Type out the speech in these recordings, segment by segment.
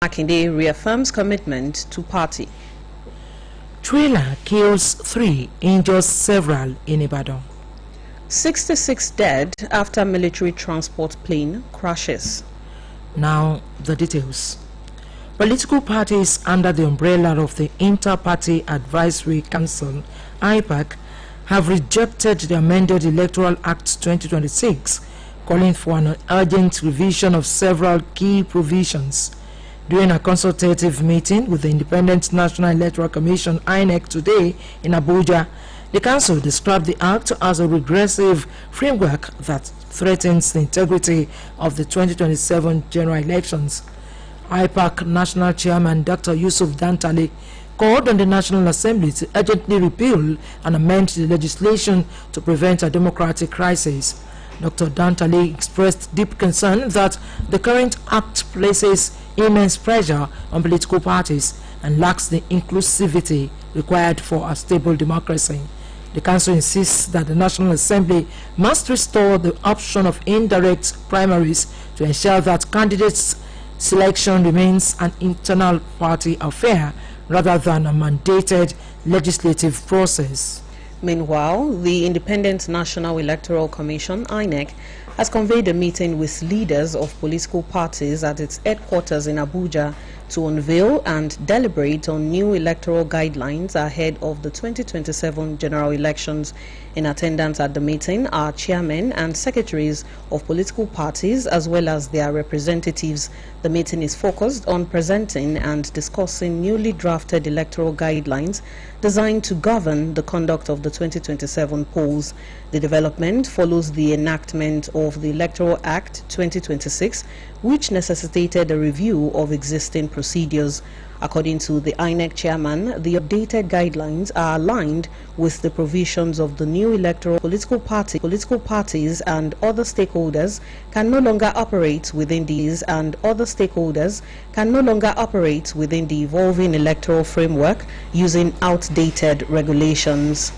Makinde reaffirms commitment to party. Trailer kills 3, injures several in Ibadan. 66 dead after military transport plane crashes. Now the details. Political parties under the umbrella of the Inter-Party Advisory Council, IPAC, have rejected the amended Electoral Act 2026, calling for an urgent revision of several key provisions. During a consultative meeting with the Independent National Electoral Commission (INEC) today in Abuja, the council described the act as a regressive framework that threatens the integrity of the 2027 general elections. IPAC National Chairman Dr. Yusuf Dantale called on the National Assembly to urgently repeal and amend the legislation to prevent a democratic crisis. Dr. Dantale expressed deep concern that the current act places immense pressure on political parties and lacks the inclusivity required for a stable democracy. The council insists that the National Assembly must restore the option of indirect primaries to ensure that candidates' selection remains an internal party affair rather than a mandated legislative process. Meanwhile, the Independent National Electoral Commission (INEC) has convened a meeting with leaders of political parties at its headquarters in Abuja to unveil and deliberate on new electoral guidelines ahead of the 2027 general elections. In attendance at the meeting are chairmen and secretaries of political parties as well as their representatives. The meeting is focused on presenting and discussing newly drafted electoral guidelines designed to govern the conduct of the 2027 polls. The development follows the enactment of the Electoral Act 2026, which necessitated a review of existing procedures. According to the INEC chairman, the updated guidelines are aligned with the provisions of the new electoral political parties and other stakeholders can no longer operate within these and other stakeholders can no longer operate within the evolving electoral framework using outdated regulations.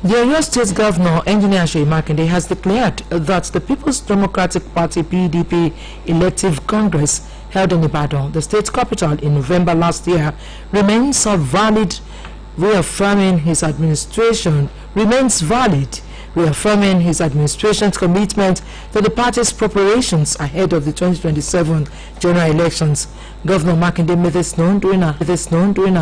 The Oyo State Governor, Engineer Seyi Makinde, has declared that the People's Democratic Party (PDP) elective congress held in Ibadan, the state capital, in November last year, remains valid, reaffirming his administration's commitment to the party's preparations ahead of the 2027 general elections. Governor Makinde made this known during a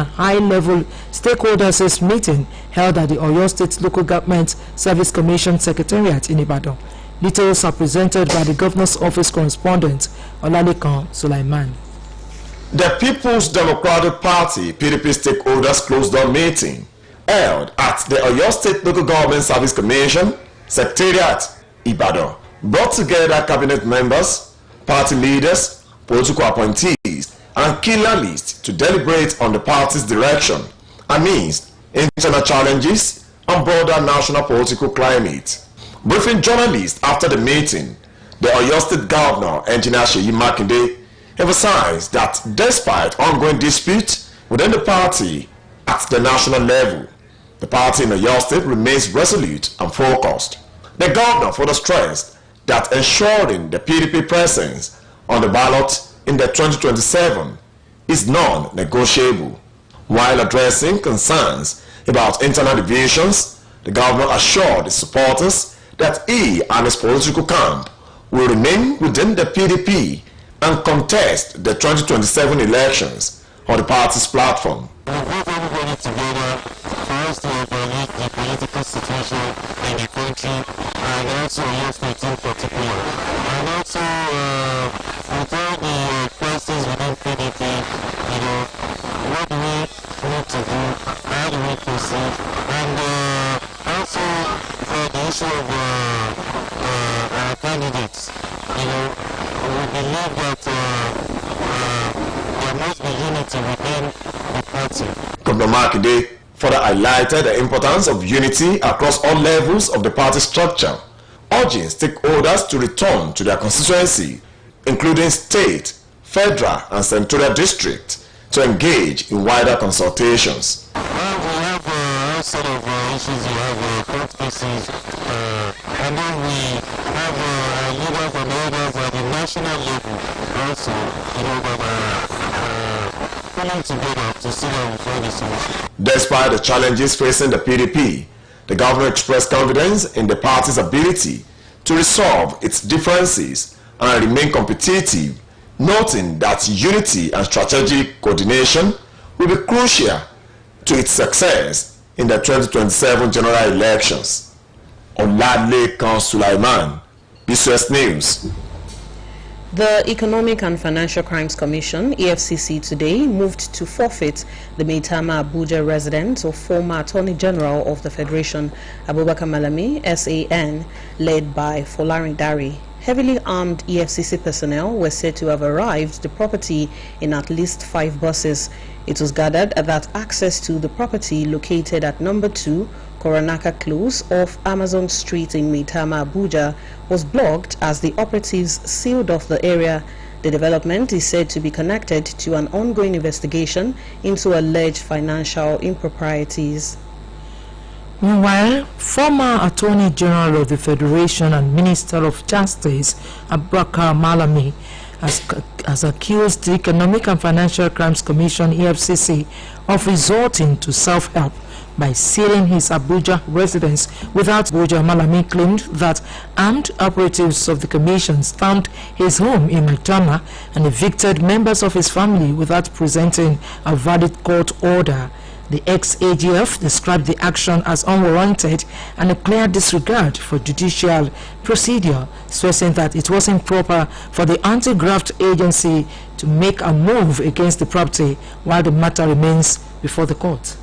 high-level stakeholders meeting held at the Oyo State Local Government Service Commission Secretariat in Ibadan. Details are presented by the Governor's Office correspondent, Oluyole Sulaiman. The People's Democratic Party (PDP) stakeholders closed-door meeting held at the Oyo State Local Government Service Commission Secretariat, Ibadan, brought together cabinet members, party leaders, political appointees, and key analysts to deliberate on the party's direction amidst internal challenges and broader national political climate. Briefing journalists after the meeting, the Oyo State Governor, Engineer Seyi Makinde, emphasized that despite ongoing disputes within the party at the national level, the party in Oyo State remains resolute and focused. The governor further stressed that ensuring the PDP presence on the ballot in the 2027 is non-negotiable. While addressing concerns about internal divisions, the governor assured his supporters that he and his political camp will remain within the PDP and contest the 2027 elections on the party's platform. We brought everybody together for us to evaluate the political situation in the country and also Oyo State in particular. And also, with all the crises within PDP, what do we need to do, how do we proceed, and also for the issue of our candidates, we believe that there must be unity within the party. Governor Makinde further highlighted the importance of unity across all levels of the party structure, urging stakeholders to return to their constituency, including state, federal, and senatorial districts, to engage in wider consultations. Well, we have all sort of issues. We have court cases, and then we have leaders and elders at the national level also, pulling together to see how we find a solution. Despite the challenges facing the PDP, the governor expressed confidence in the party's ability to resolve its differences and remain competitive, noting that unity and strategic coordination will be crucial to its success in the 2027 general elections. Oluyole Sulaiman, BCS News. The Economic and Financial Crimes Commission, EFCC, today moved to forfeit the Maitama Abuja residence of former Attorney General of the Federation, Abubakar Malami, SAN, led by Folarin Dari. Heavily armed EFCC personnel were said to have arrived the property in at least 5 buses. It was gathered that access to the property located at number 2 Koronaka Close off Amazon Street in Maitama, Abuja, was blocked as the operatives sealed off the area. The development is said to be connected to an ongoing investigation into alleged financial improprieties. Meanwhile, former Attorney General of the Federation and Minister of Justice, Abubakar Malami, has accused the Economic and Financial Crimes Commission, EFCC, of resorting to self-help by sealing his Abuja residence without. Abuja Malami claimed that armed operatives of the commission stormed his home in Maitama and evicted members of his family without presenting a valid court order. The ex-AGF described the action as unwarranted and a clear disregard for judicial procedure, stressing that it wasn't proper for the anti-graft agency to make a move against the property while the matter remains before the court.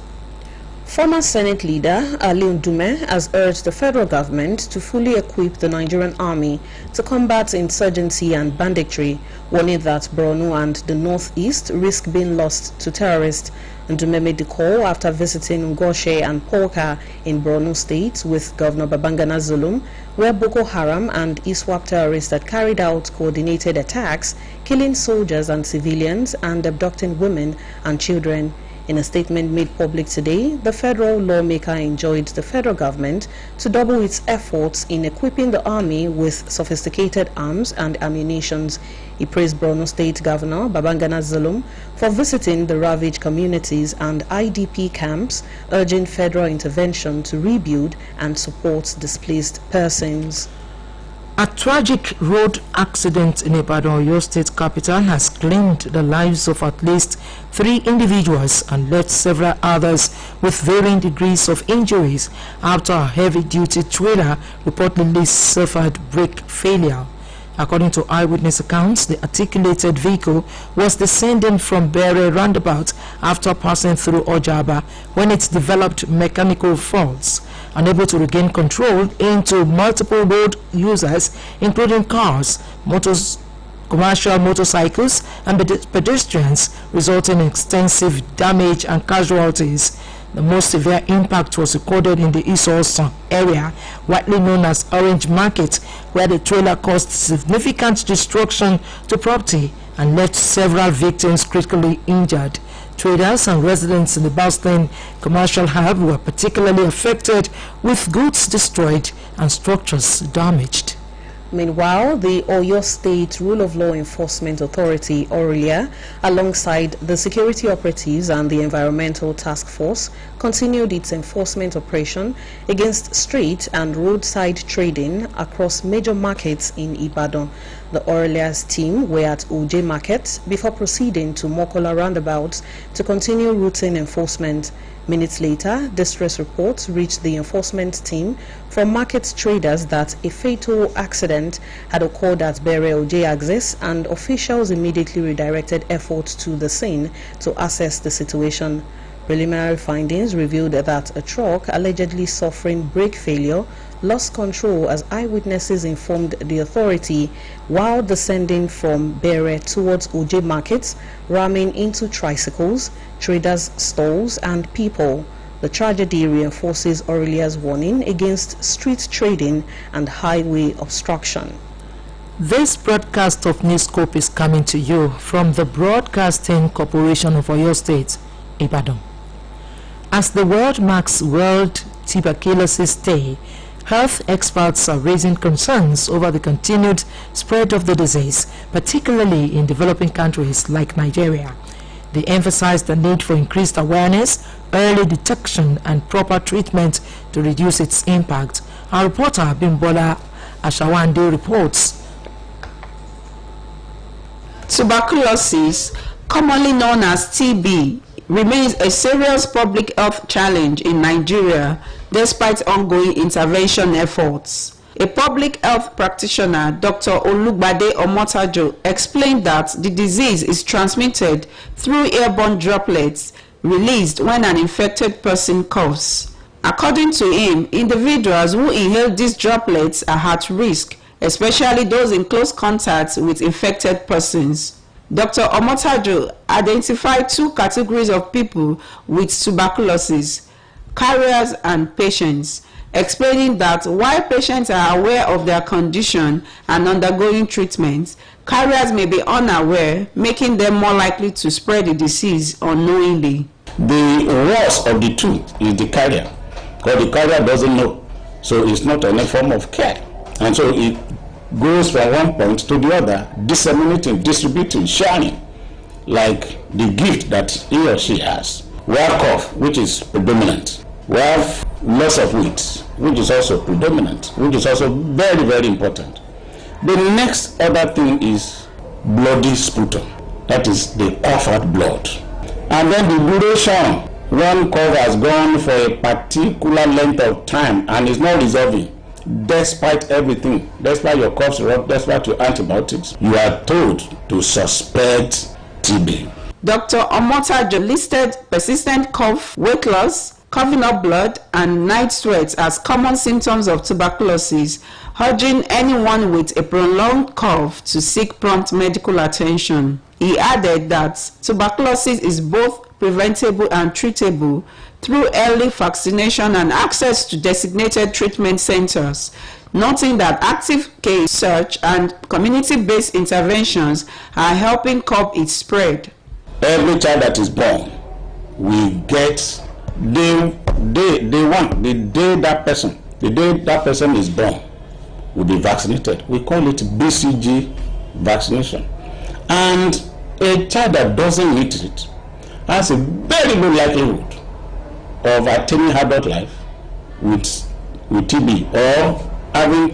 Former Senate leader Ali Ndume has urged the federal government to fully equip the Nigerian army to combat insurgency and banditry, warning that Borno and the northeast risk being lost to terrorists. Ndume made the call after visiting Ngoshe and Polka in Borno State with Governor Babangana Zulum, where Boko Haram and ISWAP terrorists had carried out coordinated attacks, killing soldiers and civilians and abducting women and children. In a statement made public today, the federal lawmaker enjoined the federal government to double its efforts in equipping the army with sophisticated arms and ammunition. He praised Borno State Governor Babangana Zulum for visiting the ravaged communities and IDP camps, urging federal intervention to rebuild and support displaced persons. A tragic road accident in Ibadan, Oyo State capital, has claimed the lives of at least 3 individuals and left several others with varying degrees of injuries after a heavy-duty trailer reportedly suffered brake failure. According to eyewitness accounts, the articulated vehicle was descending from Bere roundabout after passing through Ojaba when it developed mechanical faults. Unable to regain control into multiple road users, including cars, commercial motorcycles, and pedestrians, resulting in extensive damage and casualties. The most severe impact was recorded in the Isosan area, widely known as Orange Market, where the trailer caused significant destruction to property and left several victims critically injured. Traders and residents in the bustling commercial hub were particularly affected, with goods destroyed and structures damaged. Meanwhile, the Oyo State Rule of Law Enforcement Authority, OLUYOLE, alongside the security operatives and the Environmental Task Force, continued its enforcement operation against street and roadside trading across major markets in Ibadan. The OLUYOLE's team were at Uje Market before proceeding to Mokola roundabouts to continue routine enforcement. Minutes later, distress reports reached the enforcement team from market traders that a fatal accident had occurred at Bere Oje axis, and officials immediately redirected efforts to the scene to assess the situation. Preliminary findings revealed that a truck allegedly suffering brake failure lost control as eyewitnesses informed the authority while descending from Bere towards Oje markets, ramming into tricycles, traders' stalls and people. The tragedy reinforces OLUYOLE's warning against street trading and highway obstruction. This broadcast of Newscope is coming to you from the Broadcasting Corporation of Oyo State, Ibadan. As the world marks World Tuberculosis Day, Health experts are raising concerns over the continued spread of the disease, particularly in developing countries like Nigeria. They emphasized the need for increased awareness, early detection, and proper treatment to reduce its impact. Our reporter Bimbola Ashawande reports. Tuberculosis, commonly known as TB, remains a serious public health challenge in Nigeria despite ongoing intervention efforts. A public health practitioner, Dr. Oluyole Omotajo, explained that the disease is transmitted through airborne droplets released when an infected person coughs. According to him, individuals who inhale these droplets are at risk, especially those in close contact with infected persons. Dr. Omotajo identified two categories of people with tuberculosis: carriers and patients, explaining that while patients are aware of their condition and undergoing treatment, carriers may be unaware, making them more likely to spread the disease unknowingly. The worst of the two is the carrier, because the carrier doesn't know, so it's not any form of care, and so it goes from one point to the other, disseminating, distributing, sharing, like the gift that he or she has. We have cough, which is predominant. We have loss of weight, which is also predominant, which is also very, very important. The next other thing is bloody sputum. That is the cough out blood. And then the duration, one cough has gone for a particular length of time and is not resolving. Despite everything, despite your cough syrup, despite your antibiotics, you are told to suspect TB. Dr. Omotajo listed persistent cough, weight loss, coughing up blood, and night sweats as common symptoms of tuberculosis, urging anyone with a prolonged cough to seek prompt medical attention. He added that tuberculosis is both preventable and treatable through early vaccination and access to designated treatment centers, noting that active case search and community-based interventions are helping curb its spread. Every child that is born will get the day that person is born will be vaccinated. We call it BCG vaccination. And a child that doesn't meet it has a very good likelihood of attaining adult life with TB, or having,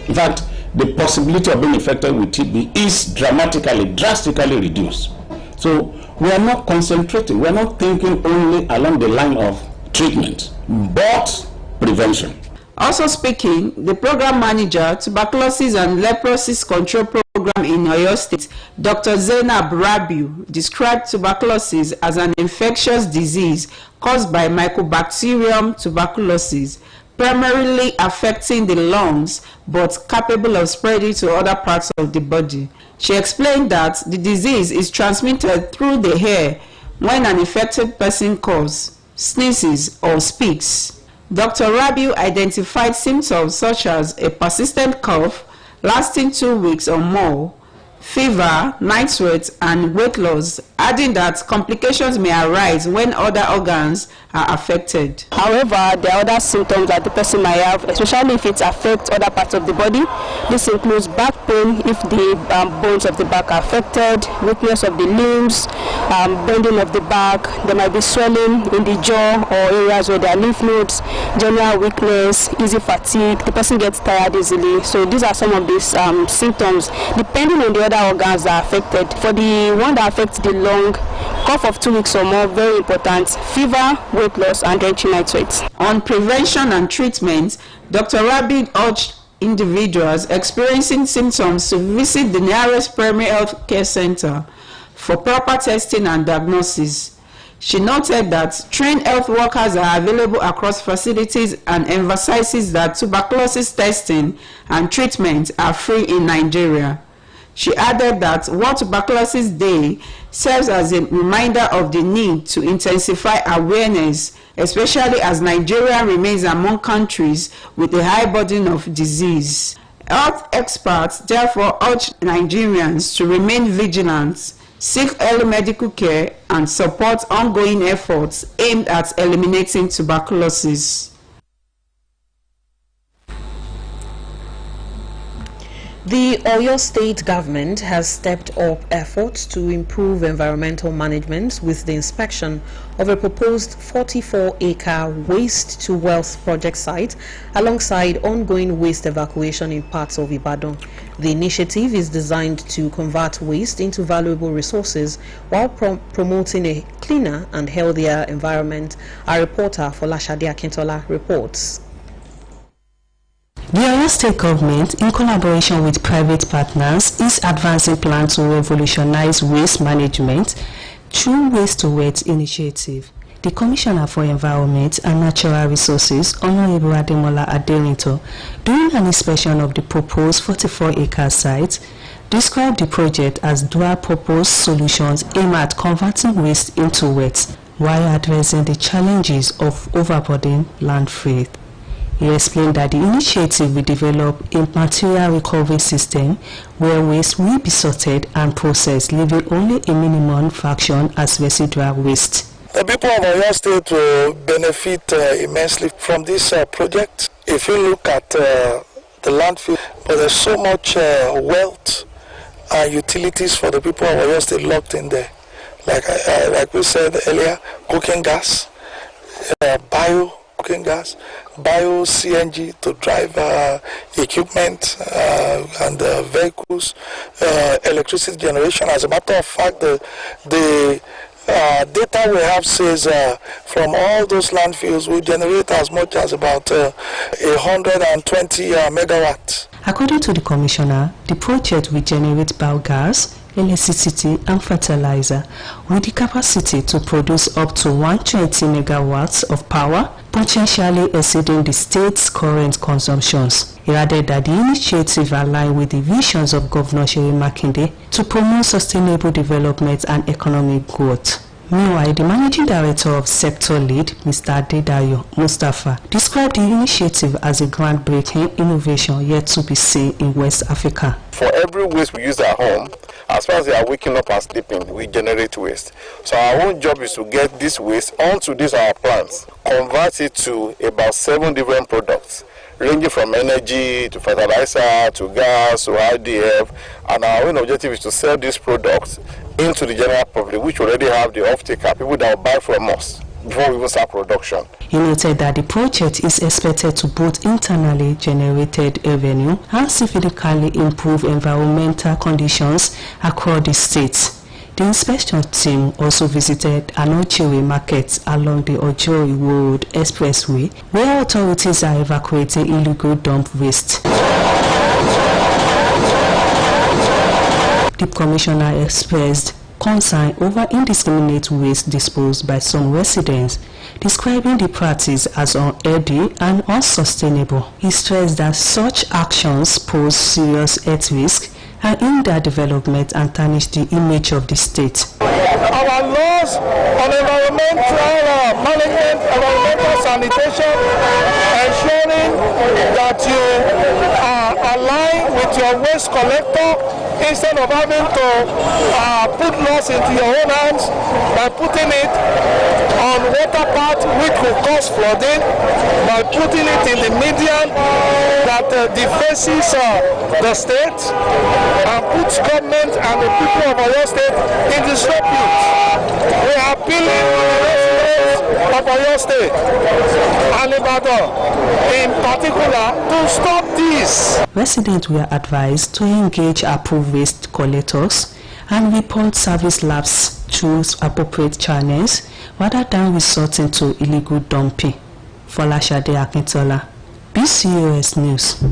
in fact, the possibility of being infected with TB is drastically reduced. So we are not concentrating, we are not thinking only along the line of treatment, but prevention. Also speaking, the program manager, Tuberculosis and Leprosy Control Program in Oyo State, Dr. Zainab Rabiu, described tuberculosis as an infectious disease caused by Mycobacterium tuberculosis, primarily affecting the lungs but capable of spreading to other parts of the body. She explained that the disease is transmitted through the air when an infected person coughs, sneezes, or speaks. Dr. Rabiu identified symptoms such as a persistent cough lasting 2 weeks or more, fever, night sweats, and weight loss, adding that complications may arise when other organs are affected. However, there are other symptoms that the person might have, especially if it affects other parts of the body. This includes back pain if the bones of the back are affected, weakness of the limbs, bending of the back. There might be swelling in the jaw or areas where there are lymph nodes, general weakness, easy fatigue. The person gets tired easily. So these are some of these symptoms, depending on the other organs that are affected. For the one that affects the lung, cough of 2 weeks or more, very important, fever, weight loss, and drenching night sweats. On prevention and treatment, Dr. Rabiu urged individuals experiencing symptoms to visit the nearest primary health care center for proper testing and diagnosis. She noted that trained health workers are available across facilities and emphasizes that tuberculosis testing and treatment are free in Nigeria. She added that World Tuberculosis Day serves as a reminder of the need to intensify awareness, especially as Nigeria remains among countries with a high burden of disease. Health experts therefore urge Nigerians to remain vigilant, seek early medical care, and support ongoing efforts aimed at eliminating tuberculosis. The Oyo State government has stepped up efforts to improve environmental management with the inspection of a proposed 44-acre waste-to-wealth project site alongside ongoing waste evacuation in parts of Ibadan. The initiative is designed to convert waste into valuable resources while promoting a cleaner and healthier environment. Our reporter Folashade Akintola reports. The Oyo State government, in collaboration with private partners, is advancing plans to revolutionize waste management through waste-to-wealth initiative. The Commissioner for Environment and Natural Resources, Honorable Ademola Aderinto, during an inspection of the proposed 44-acre site, described the project as dual-purpose solutions aimed at converting waste into wealth while addressing the challenges of overburdening landfill. He explained that the initiative will develop a material recovery system where waste will be sorted and processed, leaving only a minimum fraction as residual waste. The people of Oyo State will benefit immensely from this project. If you look at the landfill, but there's so much wealth and utilities for the people of Oyo State locked in there. Like we said earlier, cooking gas, cooking gas, bio CNG to drive equipment and vehicles, electricity generation. As a matter of fact, the data we have says from all those landfills we generate as much as about 120 megawatts. According to the Commissioner, the project will generate biogas, electricity and fertilizer with the capacity to produce up to 120 megawatts of power, potentially exceeding the state's current consumptions. He added that the initiative aligns with the visions of Governor Seyi Makinde to promote sustainable development and economic growth. Meanwhile, the Managing Director of Sector Lead, Mr. Adedayo Mustafa, described the initiative as a groundbreaking innovation yet to be seen in West Africa. For every waste we use at home, as far as they are waking up and sleeping, we generate waste. So our own job is to get this waste onto these our plants, convert it to about 7 different products, ranging from energy to fertilizer to gas to IDF, and our own objective is to sell these products into the general public, which already have the off-taker, people that will buy from us before we even start production. He noted that the project is expected to both internally generated revenue and significantly improve environmental conditions across the state. The inspection team also visited an Oluyole market along the Oluyole Road Expressway, where authorities are evacuating illegal dump waste. The Commissioner expressed concern over indiscriminate waste disposed by some residents, describing the practice as unhealthy and unsustainable. He stressed that such actions pose serious health risks and hinder development and tarnish the image of the state. Our laws on environmental management, environmental sanitation, ensuring that you align with your waste collector instead of having to put laws into your own hands by putting it on water path which will cause flooding, by putting it in the median that defaces the state and puts government and the people of Oyo State in disrepute. We are appealing to the residents of Oyo State and Ibadan in particular to stop this. Residents were advised to engage approved waste collectors and report service lapse through appropriate channels rather than resorting to illegal dumping. Folashade Akintola, BCOS News.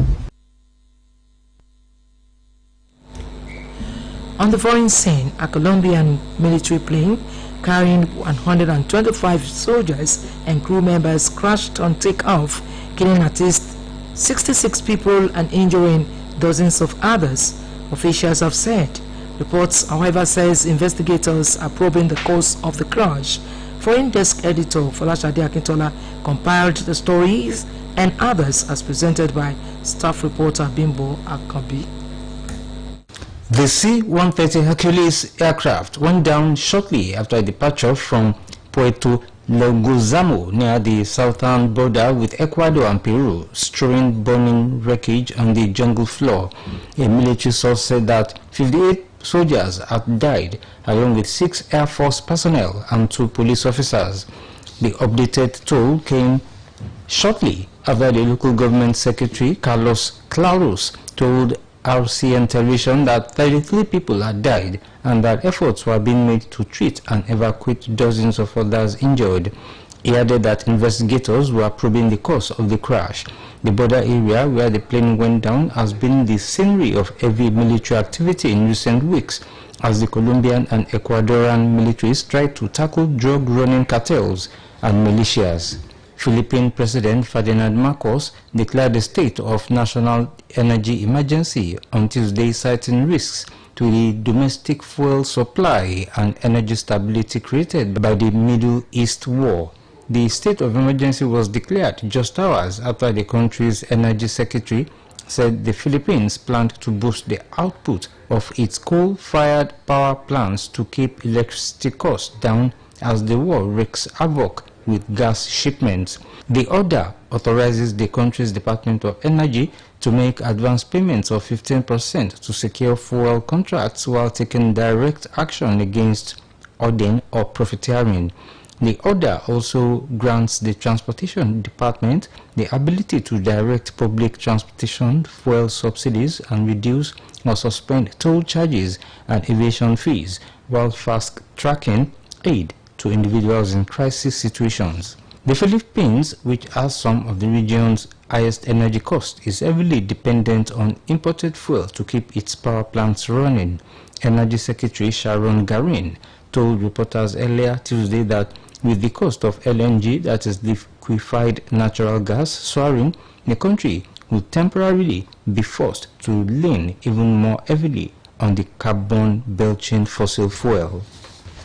On the foreign scene, a Colombian military plane carrying 125 soldiers and crew members crashed on takeoff, killing at least 66 people and injuring dozens of others, officials have said. Reports, however, says investigators are probing the cause of the crash. Foreign desk editor Folashade Akintola compiled the stories and others as presented by staff reporter Bimbo Akabi. The C-130 Hercules aircraft went down shortly after departure from Puerto Logozamo near the southern border with Ecuador and Peru, strewing burning wreckage on the jungle floor. A military source said that 58 soldiers had died, along with 6 Air Force personnel and 2 police officers. The updated toll came shortly after the local government secretary, Carlos Claros, told RCN television that 33 people had died and that efforts were being made to treat and evacuate dozens of others injured. He added that investigators were probing the cause of the crash. The border area where the plane went down has been the scenery of heavy military activity in recent weeks, as the Colombian and Ecuadorian militaries tried to tackle drug-running cartels and militias. Philippine President Ferdinand Marcos declared a state of national energy emergency on Tuesday, citing risks to the domestic fuel supply and energy stability created by the Middle East war. The state of emergency was declared just hours after the country's energy secretary said the Philippines planned to boost the output of its coal-fired power plants to keep electricity costs down as the war wreaks havoc with gas shipments. The order authorizes the country's Department of Energy to make advance payments of 15% to secure fuel contracts while taking direct action against hoarding or profiteering. The order also grants the Transportation Department the ability to direct public transportation fuel subsidies and reduce or suspend toll charges and aviation fees, while fast-tracking aid to individuals in crisis situations. The Philippines, which has some of the region's highest energy costs, is heavily dependent on imported fuel to keep its power plants running. Energy Secretary Sharon Garin told reporters earlier Tuesday that with the cost of LNG, that is liquefied natural gas, soaring, the country would temporarily be forced to lean even more heavily on the carbon-belching fossil fuel.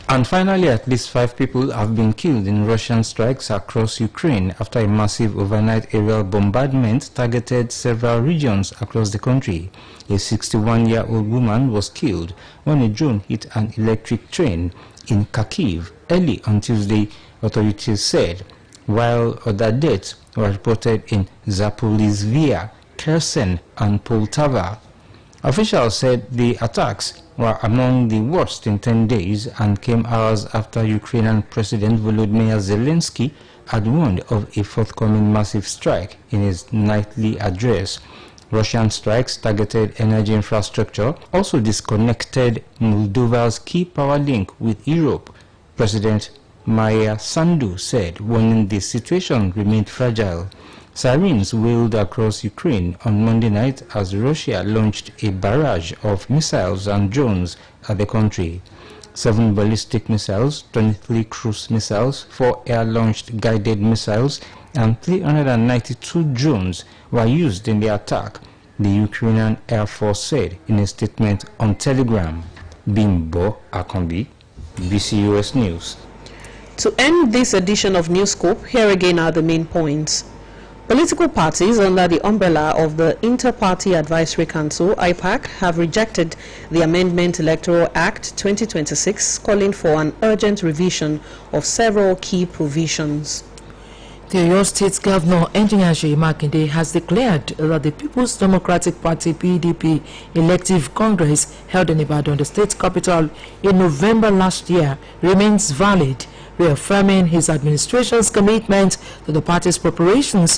And finally, at least 5 people have been killed in Russian strikes across Ukraine after a massive overnight aerial bombardment targeted several regions across the country. A 61-year-old woman was killed when a drone hit an electric train in Kharkiv early on Tuesday, authorities said, while other deaths were reported in Zaporizhzhia, Kherson and Poltava. Officials said the attacks were among the worst in 10 days and came hours after Ukrainian President Volodymyr Zelensky had warned of a forthcoming massive strike in his nightly address. Russian strikes targeted energy infrastructure, also disconnected Moldova's key power link with Europe, President Maia Sandu said, warning the situation remained fragile. Sirens wailed across Ukraine on Monday night as Russia launched a barrage of missiles and drones at the country. 7 ballistic missiles, 23 cruise missiles, 4 air-launched guided missiles, and 392 drones were used in the attack, the Ukrainian Air Force said in a statement on Telegram. Bimbo Akombi, BCUS News. To end this edition of Newscope, here again are the main points. Political parties under the umbrella of the Inter-Party Advisory Council, IPAC, have rejected the Amendment Electoral Act 2026, calling for an urgent revision of several key provisions. The Oyo State Governor, Engineer Seyi Makinde, has declared that the People's Democratic Party (PDP) elective congress held in Ibadan, the state capital, in November last year remains valid, reaffirming his administration's commitment to the party's preparations